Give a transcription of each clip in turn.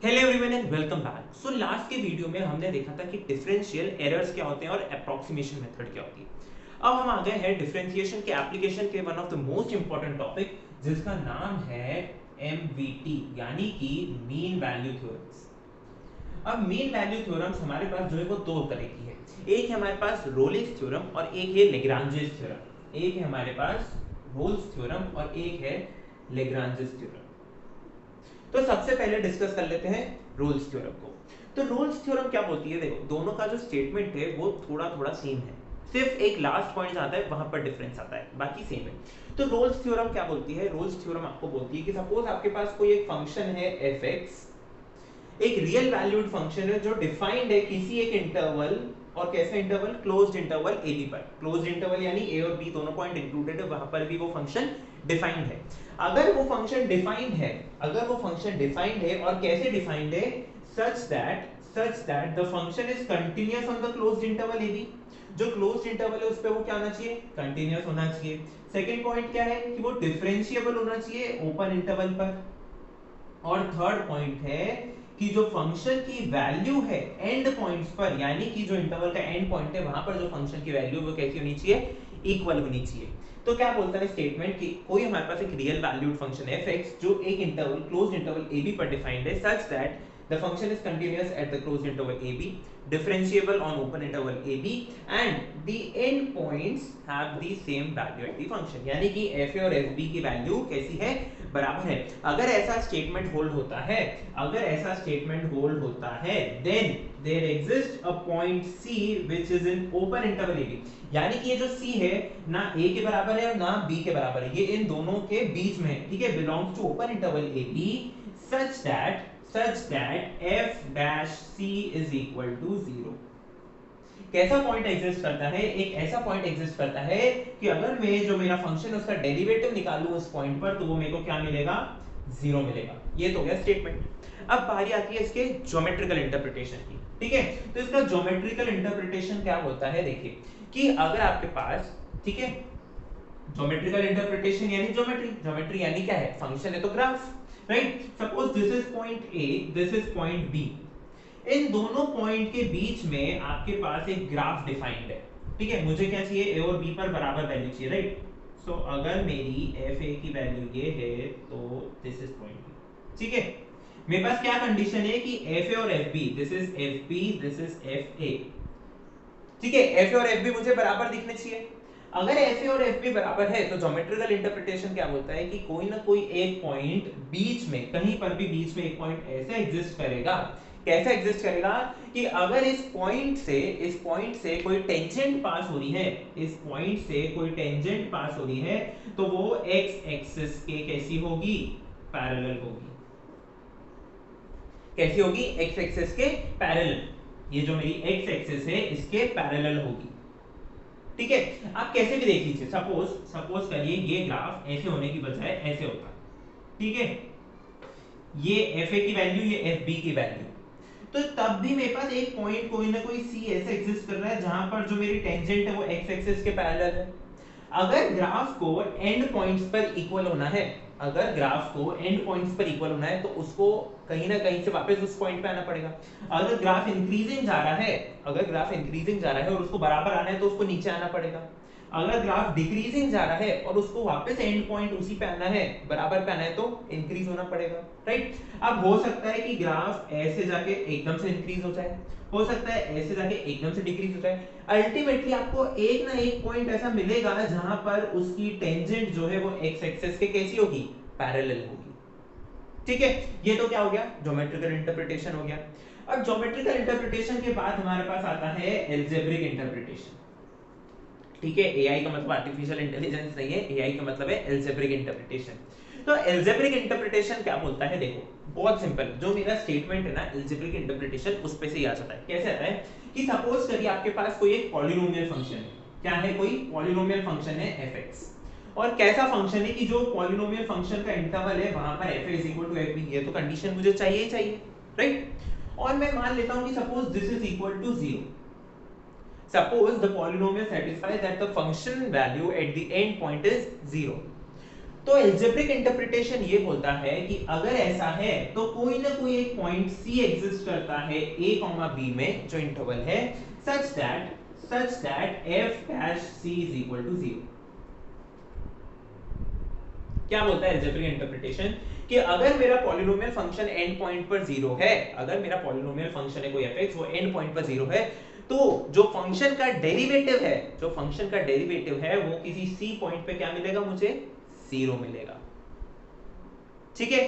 Hello everyone and welcome back. So last के video में हमने देखा था कि डिफरेंशियल एरर्स क्या होते हैं और अप्रोक्सीमेशन मेथड क्या होती है। अब हम आ गए हैं डिफरेंशिएशन के एप्लीकेशन के one of the most important topic जिसका नाम है एमवीटी यानी कि मीन वैल्यू थ्योरम्स। अब मीन वैल्यू थ्योरम्स हमारे पास जो है वो दो तरह की है। एक है हमारे पास रोलिंस थ्योरम और एक है लेग्रांजेस थ्योरम। एक है हमारे पास रोल्स थ्योरम और एक है लेग्रांजेस थ्योरम। तो सबसे पहले डिस्कस कर लेते हैं रोल्स थ्योरम को। तो रोल्स थ्योरम क्या बोलती है, देखो दोनों का जो स्टेटमेंट है वो थोड़ा थोड़ा सेम है, सिर्फ एक लास्ट पॉइंट आता है वहां पर डिफरेंस आता है, बाकी सेम है। तो रोल्स थ्योरम क्या बोलती है, रोल्स थ्योरम आपको बोलती है कि सपोज आपके पास कोई एक फंक्शन है एफ एक्स, एक रियल वैल्यूड फंक्शन है जो डिफाइंड है किसी एक इंटरवल, और कैसे interval, closed interval A B पर। क्लोज्ड इंटरवल यानी ए और बी दोनों पॉइंट इंक्लूडेड है, वहां पर भी वो फंक्शन डिफाइंड है। अगर वो फंक्शन डिफाइंड है, अगर वो फंक्शन डिफाइंड है और कैसे डिफाइंड है, such that the function is continuous on the closed interval A B. जो क्लोज्ड इंटरवल है उस पे वो क्या होना चाहिए, कंटीन्यूअस होना चाहिए। सेकंड पॉइंट क्या है कि वो डिफरेंशिएबल होना चाहिए ओपन इंटरवल पर। और थर्ड पॉइंट है कि जो फंक्शन की वैल्यू है एंड पॉइंट्स पर, यानी कि जो इंटरवल का एंड पॉइंट है वहां पर जो फंक्शन की वैल्यू वो कैसी होनी चाहिए, इक्वल होनी चाहिए। तो क्या बोलता है स्टेटमेंट कि कोई हमारे पास एक रियल वैल्यूड फंक्शन है f(x) जो एक interval closed interval a b पर डिफाइंड है, such that the function is continuous at the closed interval ab, differentiable on open interval ab, and the end points have the same value at the function। यानी कि fa और fb की value कैसी है, बराबर है। अगर ऐसा स्टेटमेंट होल्ड होता है, अगर ऐसा स्टेटमेंट होल्ड होता है, then there exists a point c which is in open interval ab। यानी कि ये जो c है ना a के बराबर है और ना b के बराबर है, ये इन दोनों के बीच में है, ठीक है, belongs to open interval ab such that f dash c is equal to 0। कैसा पॉइंट एग्जिस्ट करता है, एक ऐसा पॉइंट एग्जिस्ट करता है कि अगर मैं जो मेरा फंक्शन उसका डेरिवेटिव निकालूं उस पॉइंट पर, तो वो मेरे को क्या मिलेगा, 0 मिलेगा। ये तो गया स्टेटमेंट। अब बारी आती है इसके ज्योमेट्रिकल इंटरप्रिटेशन की, ठीक है। तो इसका ज्योमेट्रिकल इंटरप्रिटेशन क्या होता है, देखिए कि अगर आपके पास, ठीक है, ज्योमेट्रिकल इंटरप्रिटेशन यानी ज्योमेट्री, ज्योमेट्री यानी क्या है, फंक्शन है तो graph, right. Suppose this is point A, this is point B, इन दोनों पॉइंट के बीच में आपके पास एक ग्राफ डिफाइंड है, ठीक है। मुझे क्या चाहिए, ए और बी पर बराबर वैल्यू चाहिए, राइट। सो अगर मेरी एफ ए की वैल्यू ये है तो दिस इज पॉइंट बी, ठीक है। मेरे पास क्या कंडीशन है कि एफ ए और F B, this is F B, this is F A, ठीक है। एफ ए और एफ बी मुझे बराबर दिखने चाहिए। अगर एफ ए और एफ बी बराबर है तो ज्योमेट्रिकल इंटरप्रिटेशन क्या बोलता है कि कोई ना कोई एक पॉइंट बीच में, कहीं पर भी बीच में एक पॉइंट ऐसा एग्जिस्ट करेगा, कैसा एग्जिस्ट करेगा कि अगर इस पॉइंट से कोई टेंजेंट पास हो रही है, इस पॉइंट से कोई टेंजेंट पास हो रही है, तो वो एक्स एक्सिस के कैसी होगी, पैरेलल होगी। कैसी होगी, एक्स एक्सिस के पैरेलल। ये जो मेरी एक्स एक्सिस है इसके पैरेलल होगी, ठीक है। आप कैसे भी देख लीजिए, सपोज करिए ये ग्राफ ऐसे होने की बजाय ऐसे होता, ठीक है, ये एफ ए की वैल्यू, ये एफ बी की वैल्यू, तो तब भी मेरे पास एक पॉइंट कोई ना कोई सी ऐसे एग्जिस्ट कर रहा है जहां पर जो मेरी टेंजेंट है वो एक्स एक्सिस के पैरेलल है। अगर ग्राफ को एंड पॉइंट्स पर इक्वल होना है, अगर ग्राफ को एंड पॉइंट्स पर इक्वल होना है तो उसको कहीं ना कहीं से वापस उस पॉइंट पे आना पड़ेगा। अगर ग्राफ इंक्रीजिंग जा रहा है, अगर ग्राफ इंक्रीजिंग जा रहा है और उसको बराबर आना है तो उसको नीचे आना पड़ेगा। अगर ग्राफ डिक्रीजिंग जा रहा है और उसको वापस एंड पॉइंट उसी पे आना है, बराबर पे आना है, तो इंक्रीज होना पड़ेगा, राइट। अब हो सकता है कि ग्राफ ऐसे जाके एकदम से इंक्रीज हो जाए, हो सकता है ऐसे जाके एकदम से डिक्रीज हो जाए। अल्टीमेटली आपको एक ना एक पॉइंट ऐसा मिलेगा जहां पर उसकी टेंजेंट जो है वो एक्स एक्सिस के कैसी होगी, पैरेलल होगी, ठीक है। ये तो क्या हो गया, ज्योमेट्रिकल इंटरप्रिटेशन हो गया। अब ज्योमेट्रिकल इंटरप्रिटेशन के बाद हमारे पास आता है एल्जेब्रिक इंटरप्रिटेशन, ठीक है। एआई का मतलब आर्टिफिशियल इंटेलिजेंस नहीं है, एआई का मतलब है एल्जेब्रिक इंटरप्रिटेशन। तो एल्जेब्रिक इंटरप्रिटेशन क्या बोलता है, देखो बहुत सिंपल, जो मेरा स्टेटमेंट है ना एल्जेब्रिक इंटरप्रिटेशन उस पे से ही आ जाता है। कैसे आता है कि सपोज करिए आपके पास कोई एक पॉलिनोमियल फंक्शन है, क्या है, कोई पॉलिनोमियल फंक्शन है fx, और कैसा फंक्शन है कि जो पॉलिनोमियल फंक्शन का इंटरवल है वहां पर f is equal to fb, ये तो कंडीशन मुझे चाहिए ही चाहिए, राइट। और मैं मान लेता हूं कि suppose this is equal to 0। Suppose the polynomial satisfies that the function value at the end point is 0। तो एल्जेब्रिक इंटरप्रिटेशन ये बोलता है कि अगर ऐसा है तो कोई ना कोई एक पॉइंट C एग्जिस्ट करता है A, B में जो इंटरवल है such that f dash C is equal to 0। क्या बोलता है एल्जेब्रिक इंटरप्रिटेशन कि अगर मेरा पॉलिनोमियल फंक्शन एंड पॉइंट पर 0 है, अगर मेरा पॉलिनोमियल फंक्शन है कोई fx वो एंड पॉइंट पर 0 है, तो जो फंक्शन का डेरिवेटिव है वो किसी C पॉइंट पे क्या मिलेगा मुझे 0 मिलेगा। ठीक है,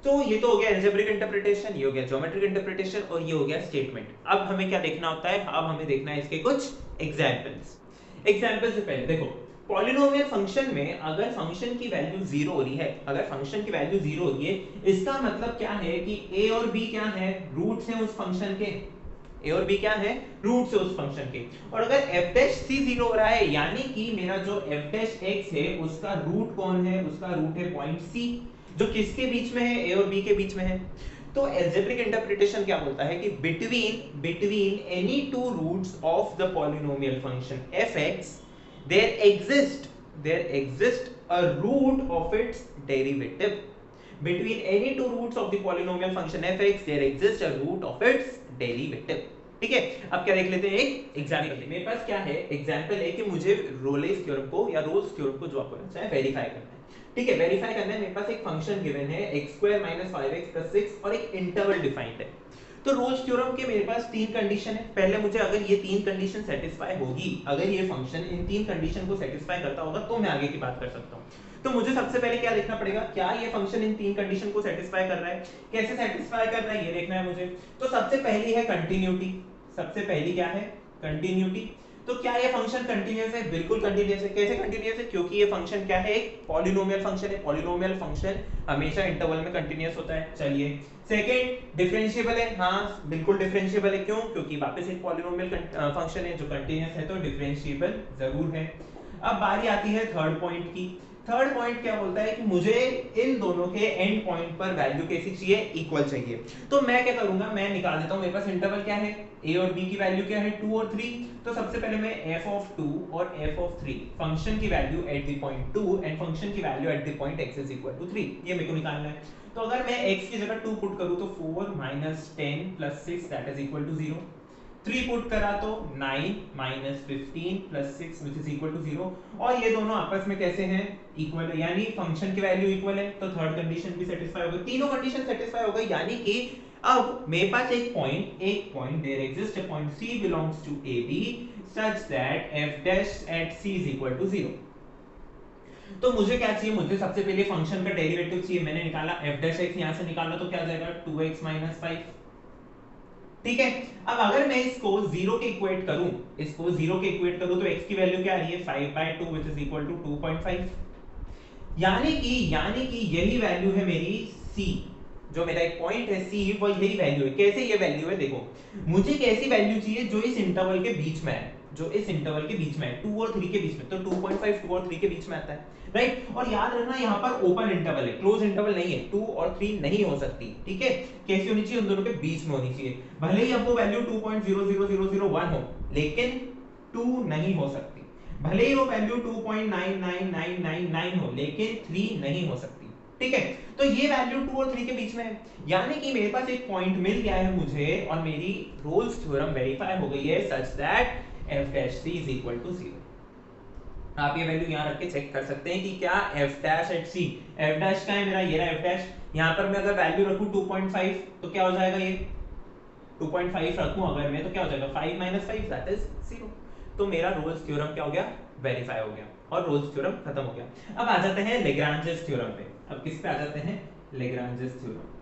तो ये तो हो गया एल्जेब्रिक इंटरप्रिटेशन, ये हो गया ज्योमेट्रिक इंटरप्रिटेशन और ये हो गया स्टेटमेंट। अब हमें क्या देखना होता है, अब हमें देखना है इसके कुछ एग्जांपल्स। एग्जांपल से पहले देखो पॉलिनोमियल फंक्शन में अगर फंक्शन की वैल्यू 0 हो रही है, इसका मतलब क्या है कि a और b क्या है, रूट्स हैं उस फंक्शन के, a और b क्या है, रूट्स है उस फंक्शन के। और अगर f डैश c 0 हो रहा है यानी कि मेरा जो f डैश x है उसका रूट कौन है, उसका रूट है पॉइंट c जो किसके बीच में है, a और b के बीच में है। तो एल्जेब्रिक इंटरप्रिटेशन क्या बोलता है कि between any two roots of the polynomial function fx there exists a root of its derivative। Between any two roots of the polynomial function fx there exists a root of its derivative। ठीक है, अब क्या देख लेते हैं एक example. मेरे पास क्या है, एग्जांपल है कि मुझे रोलेस थ्योरम को या रोल्स थ्योरम को जो आपको लगता है वेरीफाई करना है। ठीक है, वेरीफाई करना है, मेरे पास एक फंक्शन गिवन है x² - 5x + 6 और एक इंटरवल डिफाइंड है। तो रोल्स थ्योरम के मेरे पास तीन कंडीशन है। पहले मुझे अगर ये तीन कंडीशन सेटिस्फाई होगी, अगर ये फंक्शन इन तीन कंडीशन को सेटिस्फाई करता होगा तो मैं आगे की बात कर सकता हूँ। तो मुझे सबसे पहले क्या देखना पड़ेगा, क्या ये फंक्शन इन तीन कंडीशन को सेटिस्फाई कर रहा है, कैसे सेटिस्फाई कर रहा है ये देखना है मुझे। तो सबसे पहली है कंटिन्यूटी, सबसे पहली क्या है कंटिन्यूटी। तो क्या ये फंक्शन कंटीन्यूअस है, बिल्कुल कंटीन्यूअस है। कैसे कंटीन्यूअस है, क्योंकि ये फंक्शन क्या है, एक पॉलिनोमियल फंक्शन है। पॉलिनोमियल फंक्शन हमेशा इंटरवल में कंटीन्यूअस होता है। चलिए सेकंड डिफरेंशिएबल है, हाँ बिल्कुल डिफरेंशिएबल है। क्यों, क्योंकि वापस एक पॉलिनोमियल फंक्शन है जो कंटीन्यूअस है तो डिफरेंशिएबल जरूर है। अब बारी आती है थर्ड पॉइंट की। थर्ड पॉइंट क्या बोलता है कि मुझे इन दोनों के एंड पॉइंट पर वैल्यू कैसी चाहिए, इक्वल चाहिए। तो मैं क्या करूंगा, मैं निकाल देता हूं, मेरे पास इंटरवल क्या है, a और b की वैल्यू क्या है 2 और 3। तो सबसे पहले मैं f(2) और f(3) फंक्शन की value at the point 2 and function की value at the point x = 3 ये मेरे को निकालना है। तो अगर मैं x की जगह 2 पुट करूं तो 4 - 10 + 6 = 0। 3 पुट करा तो 9 - 15 + 6 0। और ये दोनों आपस में कैसे हैं, इक्वल है, यानी फंक्शन की वैल्यू इक्वल है। तो थर्ड कंडीशन भी सेटिस्फाई हो गई, तीनों कंडीशन सेटिस्फाई हो गई। यानी कि अब मेरे पास एक point there exist a point C belongs to AB such that f dash at C = 0। तो मुझे क्या चाहिए, मुझे सबसे पहले फंक्शन का डेरिवेटिव चाहिए। मैंने निकाला f dash x, यहां से निकाला तो क्या आ जाएगा 2x - 5। ठीक है, अब अगर मैं इसको 0 के इक्वेट करूं, तो x की वैल्यू क्या आ रही है 5/2 which is equal to 2.5। यानी कि यही वैल्यू है मेरी c, जो मेरा एक पॉइंट है c वो यही वैल्यू है। कैसे ये वैल्यू है, देखो मुझे कैसी वैल्यू चाहिए जो इस इंटरवल के बीच में है, 2 और 3 के बीच में। तो 2.5 2 और 3 के बीच में आता है, राइट। और याद रखना यहाँ पर ओपन इंटरवल है, क्लोज इंटरवल नहीं है। 2 और 3 नहीं हो सकती, ठीक है। कैसी होनी चाहिए, उन दोनों के बीच में होनी चाहिए। भले ही अब वो वैल्यू 2.00001 हो लेकिन 2 नहीं हो सकती। भले ही वो वैल्यू 2.99999 हो लेकिन 3 नहीं हो सकती, ठीक है। तो ये वैल्यू 2 और 3 के बीच में है, यानी कि मेरे पास एक पॉइंट मिल गया है मुझे और मेरी रोल्स थ्योरम वेरीफाई हो गई है such that f dash c is equal to 0। आप ये वैल्यू यहाँ रख के चेक कर सकते हैं कि क्या f dash at c, f dash का है मेरा, ये रहा f dash। यहाँ पर मैं अगर वैल्यू रखूँ 2.5 तो क्या हो जाएगा, ये 2.5 रखूँ अगर मैं तो क्या हो जाएगा 5 - 5 that is 0। तो मेरा रोल्स थ्योरम क्या हो गया, वेरीफाई हो गया और रोल्स थ्योरम खत्म हो गया। अब आ जाते हैं लेग्रांजेस थ्योरम पे। अब किस पे आ जाते हैं, लेग्रांजेस थ्योरम।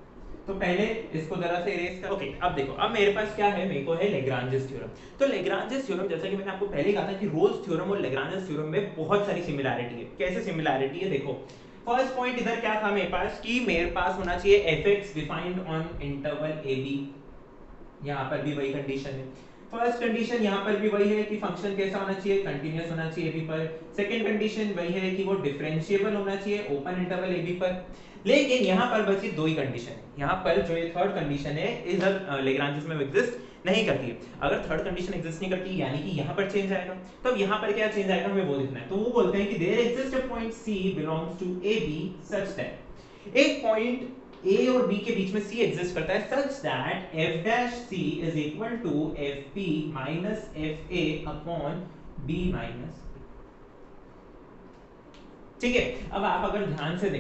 तो पहले इसको जरा से इरेज कर, ओके। अब देखो, अब मेरे पास क्या है, मेरे को है लेग्रांजेस थ्योरम। तो लेग्रांजेस थ्योरम, जैसा कि मैंने आपको पहले कहा था कि रोल्स थ्योरम और लेग्रांजेस थ्योरम में बहुत सारी सिमिलरिटी है। कैसे सिमिलरिटी है, देखो फर्स्ट पॉइंट इधर क्या था मेरे पास कि मेरे पास होना चाहिए fx defined on interval ab। यहाँ पर भी वही कंडीशन है। फर्स्ट कंडीशन यहाँ पर भी वही है कि फंक्शन कैसा होना चाहिए, कंटीन्यूअस होना चाहिए ab पर। सेकंड कंडीशन वही है कि वो डिफरेंशिएबल होना चाहिए ओपन इंटरवल ab पर। लेकिन यहाँ पर बची दो ही कंडीशन है। यहाँ पर जो ये थर्ड कंडीशन है इधर लेग्रांजेस में एग्जिस्ट नहीं करती है। अगर थर्ड कंडीशन एग्जिस्ट नहीं करती यानी कि यहाँ पर चेंज आएगा, तो अब यहाँ पर क्या चेंज आएगा हमें वो देखना है। तो वो बोलते हैं कि there exist a point C belongs to AB such that, एक पॉइंट A और B के बीच में C एग्जिस्ट करता है such that f dash C is equal to FB minus FA upon B minus, ठीक है। अब आप अगर ध्यान से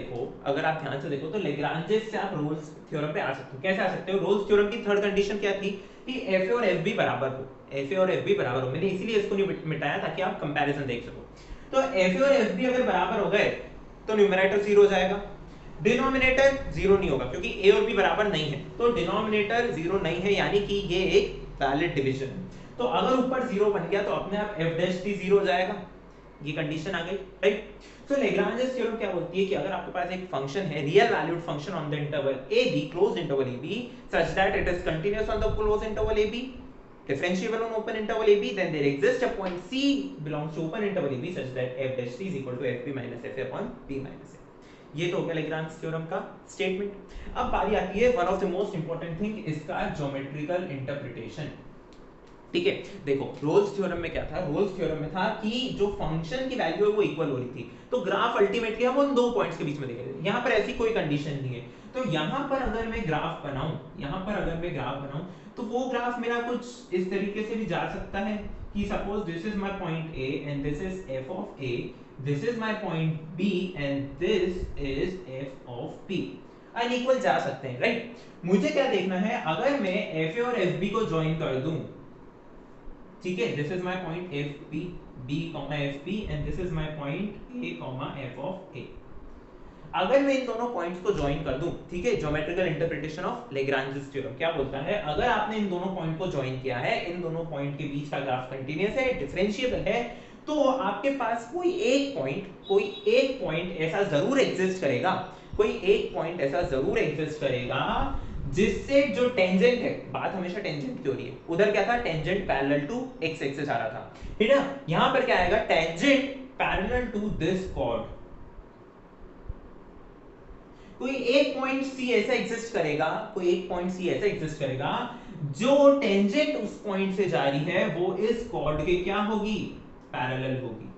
देखो तो लेग्रांजेस से आप रोल्स थ्योरम पे आ सकते हो। कैसे आ सकते हो? रोल्स थ्योरम की थर्ड कंडीशन क्या थी कि FA और FB बराबर हो, FA और FB बराबर हो। मैंने इसीलिए इसको नहीं मिटाया ताकि आप कंपैरिजन देख सको। तो FA और FB अगर बराबर हो गए तो न्यूमरेटर 0 हो जाएगा, डिनोमिनेटर 0 नहीं होगा क्योंकि A और B बराबर नहीं है, तो डिनोमिनेटर 0 नहीं है यानी कि ये एक वैलिड डिवीजन है। तो अगर ऊपर 0 बन गया तो अपने आप f डैश t 0 हो जाएगा, ये कंडीशन आ गई, राइट। सो लेग्रांजेस थ्योरम क्या बोलती है कि अगर आपके पास एक फंक्शन है, real valued function on the interval AB closed interval AB such that it is continuous on the closed interval AB, differentiable on open interval AB, then there exists a point C belongs to open interval AB such that f dash t is equal to fb minus fa upon b minus a। ये तो हो गया Lagrange theorem का statement. अब बारी आती है one of the most important thing, इसका ज्योमेट्रिकल इंटरप्रिटेशन, ठीक है। देखो रोल्स थ्योरम में क्या था? रोल्स थ्योरम में था कि जो फंक्शन की वैल्यू है वो इक्वल हो रही थी, तो ग्राफ अल्टीमेटली हम उन दो पॉइंट्स के बीच में देखेंगे। यहाँ पर ऐसी कोई कंडीशन नहीं है, तो यहाँ पर अगर मैं ग्राफ बनाऊं तो वो ग्राफ मेरा कुछ इस तरीके से भी जा सकता है कि suppose this is my point A and this is f of A, this is my point B and this is f of B, unequal जा सकते हैं, राइट। मुझे क्या देखना है, अगर मैं FA और FB को ज्वाइन कर दूं, ठीक है, this is my point FB B, FB and this is my point A, f of A। अगर मैं इन दोनों पॉइंट्स को ज्वाइन कर दूं, ठीक है, geometrical interpretation of Lagrange's theorem क्या बोलता है, अगर आपने इन दोनों पॉइंट को ज्वाइन किया है, इन दोनों पॉइंट के बीच का ग्राफ कंटीन्यूअस है, डिफरेंशिएबल है, तो आपके पास कोई एक पॉइंट ऐसा जरूर एग्जिस्ट करेगा, जिससे जो टेंजेंट है, बात हमेशा टेंजेंट की हो रही है, उधर क्या था, tangent parallel to x axis आ रहा था, ठीक है ना। यहां पर क्या आएगा, tangent parallel to this chord. कोई एक पॉइंट C ऐसा एग्जिस्ट करेगा, जो टेंजेंट उस पॉइंट से जा रही है वो इस कॉर्ड के क्या होगी, पैरेलल होगी।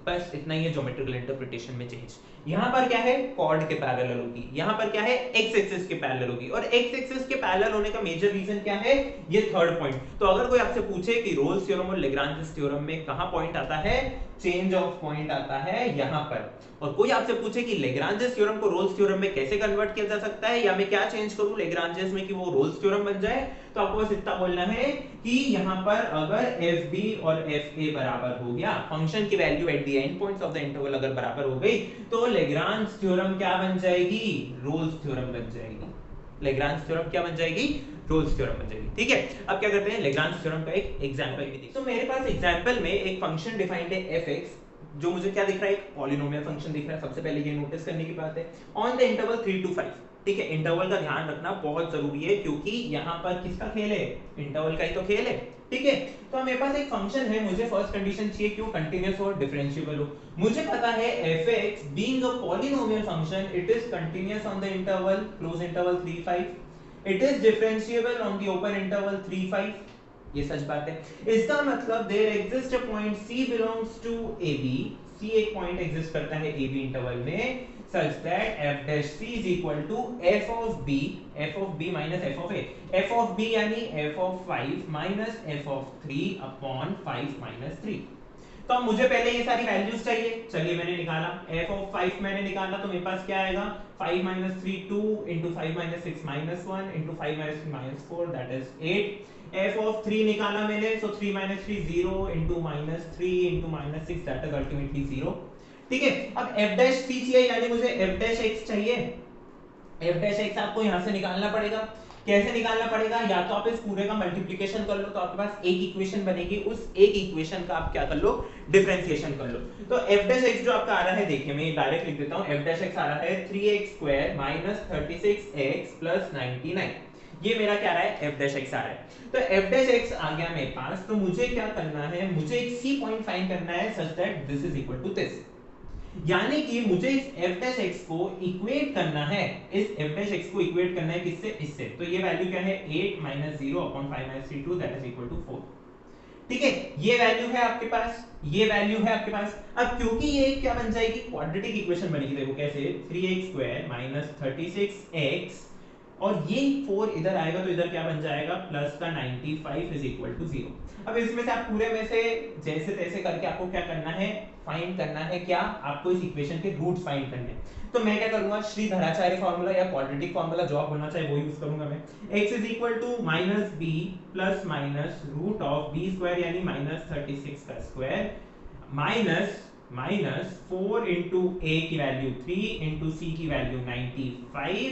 बस इतना ही है ज्योमेट्रिकल इंटरप्रिटेशन में चेंज। यहां पर क्या है, कॉर्ड के पैरेलल होगी, यहां पर क्या है, एक्स एक्सिस के पैरेलल होगी, और एक्स एक्सिस के पैरेलल होने का मेजर रीजन क्या है, ये थर्ड पॉइंट। तो अगर कोई आपसे पूछे कि रोल्स थ्योरम और लेग्रांजेस थ्योरम में कहां पॉइंट आता है, चेंज ऑफ पॉइंट आता है यहां पर, और कोई आपसे पूछे कि लेग्रांजेस थ्योरम को रोल्स थ्योरम में कैसे कन्वर्ट किया जा सकता है, या मैं क्या चेंज करूं लेग्रांजेस में कि वो रोल्स थ्योरम बन जाए, तो आपको बस इतना बोलना है कि यहां पर अगर FB और FA बराबर हो गया, फंक्शन की value at the end points of the interval अगर बराबर हो गई, तो लेग्रांज थ्योरम क्या बन जाएगी, रोल्स थ्योरम बन जाएगी। रोल्स थ्योरम बन जाएगी, ठीक है। अब क्या करते हैं, लेग्रांज थ्योरम का एक एग्जांपल भी देखते हैं। तो मेरे पास एग्जांपल में एक फंक्शन डिफाइंड है fx, जो मुझे क्या दिख रहा है, एक पॉलिनोमियल फंक्शन दिख रहा है। सबसे पहले ये नोटिस करने की बात है, ऑन द इंटरवल 3 to 5, ठीक है। इंटरवल का ध्यान रखना बहुत जरूरी है, क्योंकि यहाँ पर किसका खेल है, इंटरवल का ही तो खेल है, ठीक है। तो मेरे पास एक फंक्शन है, मुझे फर्स्ट कंडीशन चाहिए कि वो कंटीन्यूअस और डिफरेंशिएबल हो। मुझे पता है fx being a polynomial function, it is continuous on the interval close interval 3 5, it is differentiable on the open interval 3 5, ये सच बात है। इसका मतलब there exist a point C belongs to AB, C एक पॉइंट एग्जिस्ट करता है AB interval में, such that f dash C is equal to f of B minus f of A, f of B यानी f of 5 minus f of 3 upon 5 minus 3। तो अब मुझे पहले ये सारी वैल्यूज चाहिए, चलिए मैंने निकाला, f of 5 मैंने निकाला, तो मेरे पास क्या आएगा, 5 minus 3 2 into 5 minus 6 minus 1 into 5 minus 3 minus 4, that is 8। f of 3 निकाला मैंने, so 3 minus 3 0 into minus 3 into minus 6, that is ultimately 0, ठीक है। अब f dash c चाहिए, यानी मुझे f dash x चाहिए। f dash x आपको यहां से निकालना पड़ेगा। कैसे निकालना पड़ेगा, या तो आप इस पूरे का मल्टीप्लिकेशन कर लो, तो आपके पास एक इक्वेशन बनेगी, उस एक इक्वेशन का आप क्या कर लो, डिफरेंशिएशन कर लो। तो f dash x जो आपका आ रहा है, देखिए मैं डायरेक्ट लिख देता हूं, f dash x आ रहा है 3x square minus 36x plus 99, ये मेरा क्या आ रहा है, f dash x आ रहा है। तो f dash x आ गया मेरे पास, तो मुझे क्या करना है, मुझे एक c पॉइंट फाइंड करना है such that this is equal to this. यानी कि मुझे इस f डैश x को इक्वेट करना है, इस f डैश x को इक्वेट करना है किससे, इससे। तो ये वैल्यू क्या है 8 - 0 / 5 - 3 दैट इज इक्वल टू 4। ठीक है, ये वैल्यू है आपके पास, ये वैल्यू है आपके पास। अब क्योंकि ये क्या बन जाएगी, क्वाड्रेटिक इक्वेशन बनेगी। देखो कैसे, 3x² - 36x और ये 4 इधर आएगा तो इधर क्या बन जाएगा, प्लस का 95 इज इक्वल टू 0। अब इसमें से आप पूरे में से जैसे तैसे करके आपको क्या करना है, फाइंड करना है, क्या आपको इस इक्वेशन के रूट्स फाइंड करने हैं। तो मैं क्या करूंगा, श्रीधराचार्य फार्मूला या क्वाड्रेटिक फार्मूला जो आप बोलना चाहे वो यूज करूंगा मैं। x is equal to -b plus minus root of b square यानी -36 का स्क्वायर माइनस 4 इंटू a की वैल्यू 3 इंटू c की वैल्यू 95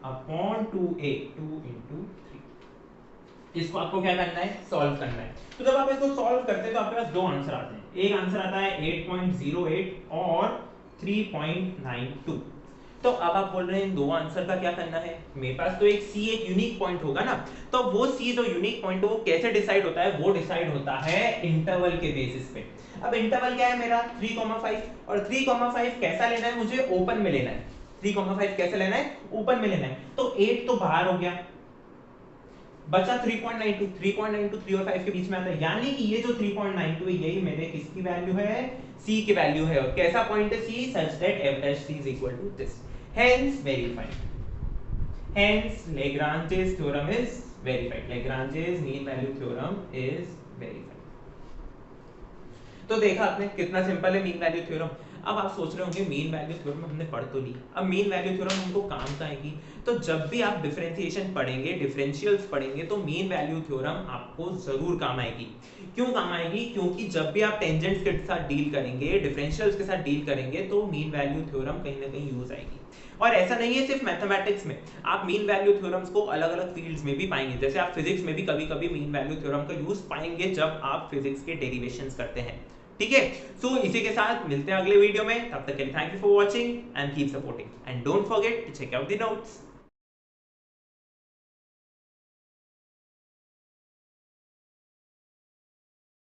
अपॉन 2a 2 इंटू 3। इसको आपको क्या करना है, सॉल्व करना है। तो जब आप इसको सॉल्व करते हैं तो आपके पास दो आंसर आते हैं, एक आंसर आता है 8.08 और 3.92। तो अब आप बोल रहे हैं इन दो आंसर का क्या करना है, मेरे पास तो एक c एक यूनिक पॉइंट होगा ना। तो वो c जो यूनिक पॉइंट है वो कैसे डिसाइड होता है, वो डिसाइड होता है इंटरवल के बेसिस पे। अब इंटरवल क्या है मेरा 3,5 और 3,5 कैसा लेना है, मुझे ओपन में लेना है। 3,5 कैसे लेना है, ओपन में लेना है। तो 8 तो बाहर हो गया, बचा 3.92 3 और 5 के बीच में आता है, यानी कि ये जो 3.92 है यही मेरे किसकी वैल्यू है, c की वैल्यू है। और कैसा पॉइंट है c, such that f dash c is equal to this, hence verified, hence Lagrange's theorem is verified, Lagrange's mean value theorem is verified। तो देखा आपने कितना सिंपल है मीन वैल्यू थ्योरम। अब आप सोच रहे होंगे मीन वैल्यू थ्योरम हमने पढ़ तो ली, अब मीन वैल्यू थ्योरम हमको काम का आएगी। तो जब भी आप डिफरेंशिएशन पढ़ेंगे, डिफरेंशियल्स पढ़ेंगे, तो मीन वैल्यू थ्योरम आपको जरूर काम आएगी। क्यों काम आएगी, क्योंकि जब भी आप टेंजेंट्स के साथ डील करेंगे, डिफरेंशियल्स के साथ डील करेंगे, तो मीन वैल्यू थ्योरम कहीं ना कहीं यूज आएगी। और ऐसा नहीं है सिर्फ मैथमेटिक्स में, आप मीन वैल्यू थ्योरम्स को अलग अलग फील्ड्स में भी पाएंगे। जैसे आप फिजिक्स में भी कभी कभी मीन वैल्यू थ्योरम का यूज पाएंगे जब आप फिजिक्स के डेरिवेशंस करते हैं। ठीक है, सो इसी के साथ मिलते हैं अगले वीडियो में। तब तक के लिए thank you for watching and keep supporting and don't forget to check out the notes.